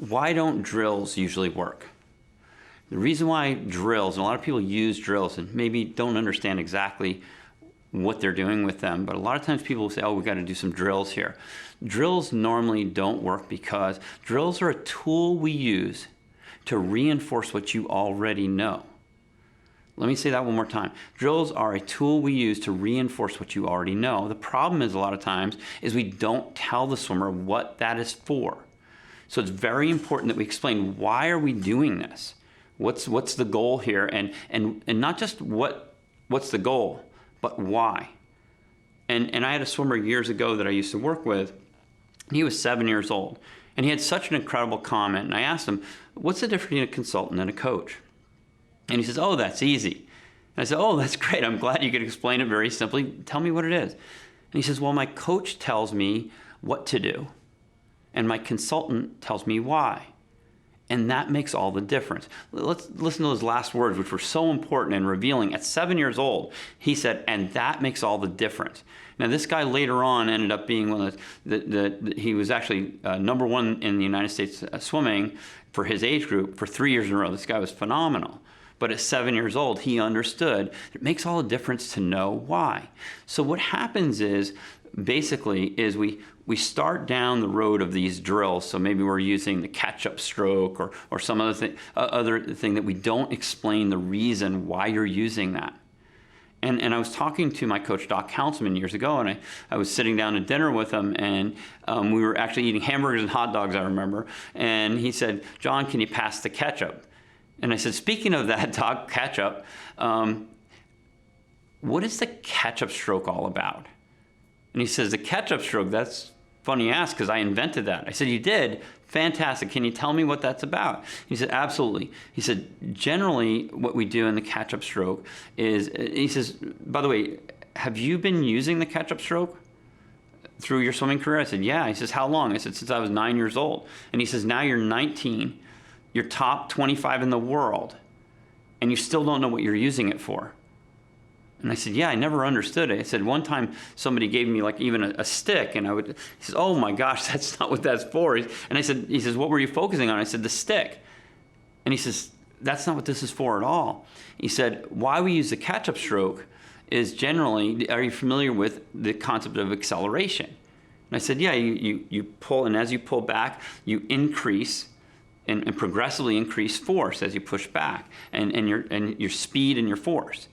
why don't drills usually work? The reason why drills, and a lot of people use drills and maybe don't understand exactly what they're doing with them, but a lot of times people will say, oh, we got to do some drills here. Drills normally don't work because drills are a tool we use to reinforce what you already know. Let me say that one more time. Drills are a tool we use to reinforce what you already know. The problem is a lot of times is we don't tell the swimmer what that is for. So it's very important that we explain, why are we doing this? What's the goal here? And not just what's the goal, but why? And I had a swimmer years ago that I used to work with. He was 7 years old, and he had such an incredible comment. And I asked him, what's the difference between a consultant and a coach? And he says, oh, that's easy. And I said, oh, that's great. I'm glad you could explain it very simply. Tell me what it is. And he says, well, my coach tells me what to do, and my consultant tells me why. And that makes all the difference. Let's listen to those last words, which were so important and revealing. At 7 years old, he said, and that makes all the difference. Now, this guy later on ended up being one of he was actually number one in the United States swimming for his age group for 3 years in a row. This guy was phenomenal. But at 7 years old, he understood it makes all the difference to know why. So what happens is, basically, is we start down the road of these drills. So maybe we're using the catch-up stroke or some other thing that we don't explain the reason why you're using that. And I was talking to my coach, Doc Counsilman, years ago, and I was sitting down to dinner with him, and we were actually eating hamburgers and hot dogs, I remember. And he said, John, can you pass the ketchup? And I said, speaking of that, Doc, catch-up, what is the catch-up stroke all about? And he says, the catch-up stroke, that's funny you ask, because I invented that. I said, you did? Fantastic. Can you tell me what that's about? He said, absolutely. He said, generally, what we do in the catch-up stroke is, he says, by the way, have you been using the catch-up stroke through your swimming career? I said, yeah. He says, how long? I said, since I was 9 years old. And he says, now you're 19, you're top 25 in the world, and you still don't know what you're using it for. And I said, yeah, I never understood it. I said, one time somebody gave me like even a stick, and he says, oh my gosh, that's not what that's for. And he says, what were you focusing on? I said, the stick. And he says, that's not what this is for at all. He said, why we use the catch-up stroke is generally, are you familiar with the concept of acceleration? And I said, yeah, you pull, and as you pull back, you increase and progressively increase force as you push back, and your speed and your force.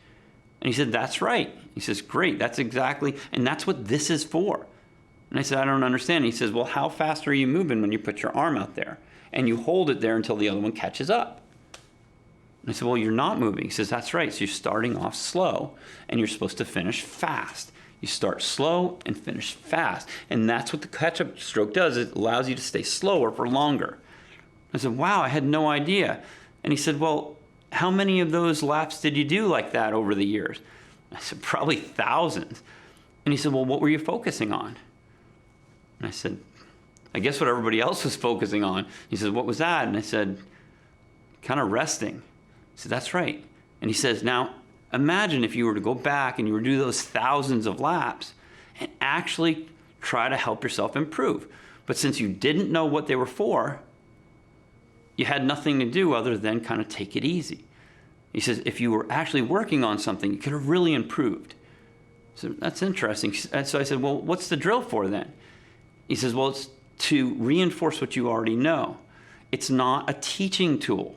And he said, that's right. He says, great, that's exactly, and that's what this is for. And I said, I don't understand. He says, well, how fast are you moving when you put your arm out there? And you hold it there until the other one catches up. And I said, well, you're not moving. He says, that's right. So you're starting off slow, and you're supposed to finish fast. You start slow and finish fast. And that's what the catch-up stroke does. It allows you to stay slower for longer. I said, wow, I had no idea. And he said, well, how many of those laps did you do like that over the years? I said, probably thousands. And he said, well, what were you focusing on? And I said, I guess what everybody else was focusing on. He says, what was that? And I said, kind of resting. He said, that's right. And he says, now imagine if you were to go back and you were to do those thousands of laps and actually try to help yourself improve. But since you didn't know what they were for, you had nothing to do other than kind of take it easy. He says, if you were actually working on something, you could have really improved. So that's interesting. And so I said, well, what's the drill for then? He says, well, it's to reinforce what you already know. It's not a teaching tool.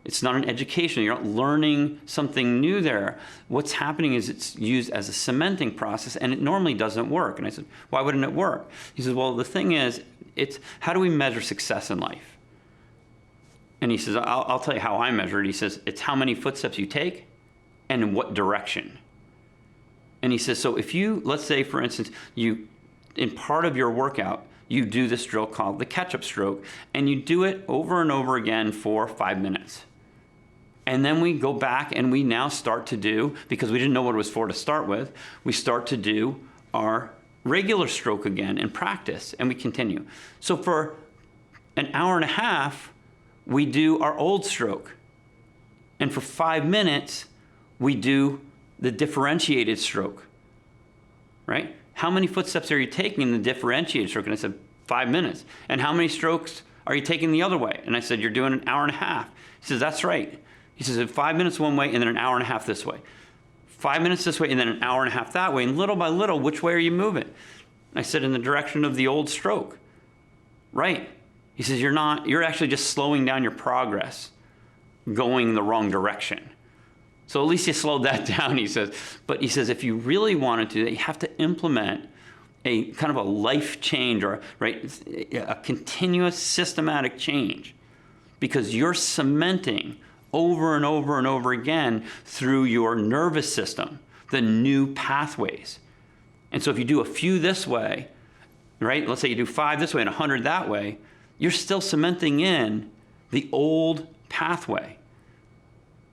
It's not an education. You're not learning something new there. What's happening is it's used as a cementing process, and it normally doesn't work. And I said, why wouldn't it work? He says, well, the thing is, it's how do we measure success in life? And he says, I'll tell you how I measure it. He says, it's how many footsteps you take and in what direction. And he says, so if you, let's say, for instance, in part of your workout, you do this drill called the catch-up stroke, and you do it over and over again for 5 minutes. And then we go back and we now start to do, because we didn't know what it was for to start with, we start to do our regular stroke again in practice, and we continue. So for an hour and a half, we do our old stroke. And for 5 minutes, we do the differentiated stroke, right? How many footsteps are you taking in the differentiated stroke? And I said, 5 minutes. And how many strokes Are you taking the other way? And I said, you're doing an hour and a half. He says, that's right. He says, 5 minutes one way and then an hour and a half this way. 5 minutes this way and then an hour and a half that way. And little by little, which way are you moving? I said, in the direction of the old stroke. Right. He says, you're actually just slowing down your progress, going the wrong direction. So at least you slowed that down, he says. But he says, if you really wanted to, you have to implement a kind of a life change, or a continuous systematic change, because you're cementing over and over and over again through your nervous system the new pathways. And so if you do a few this way, right? Let's say you do 5 this way and 100 that way, you're still cementing in the old pathway.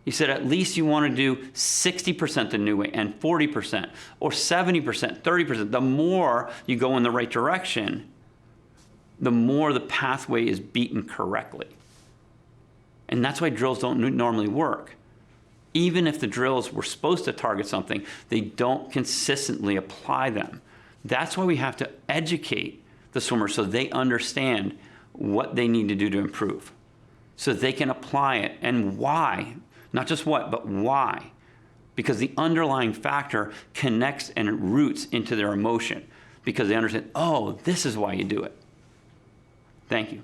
He said, at least you want to do 60% the new way and 40% or 70%, 30%. The more you go in the right direction, the more the pathway is beaten correctly. And that's why drills don't normally work. Even if the drills were supposed to target something, they don't consistently apply them. That's why we have to educate the swimmers so they understand what they need to do to improve, so they can apply it and why. Not just what, but why. Because the underlying factor connects and roots into their emotion, because they understand, oh, this is why you do it. Thank you.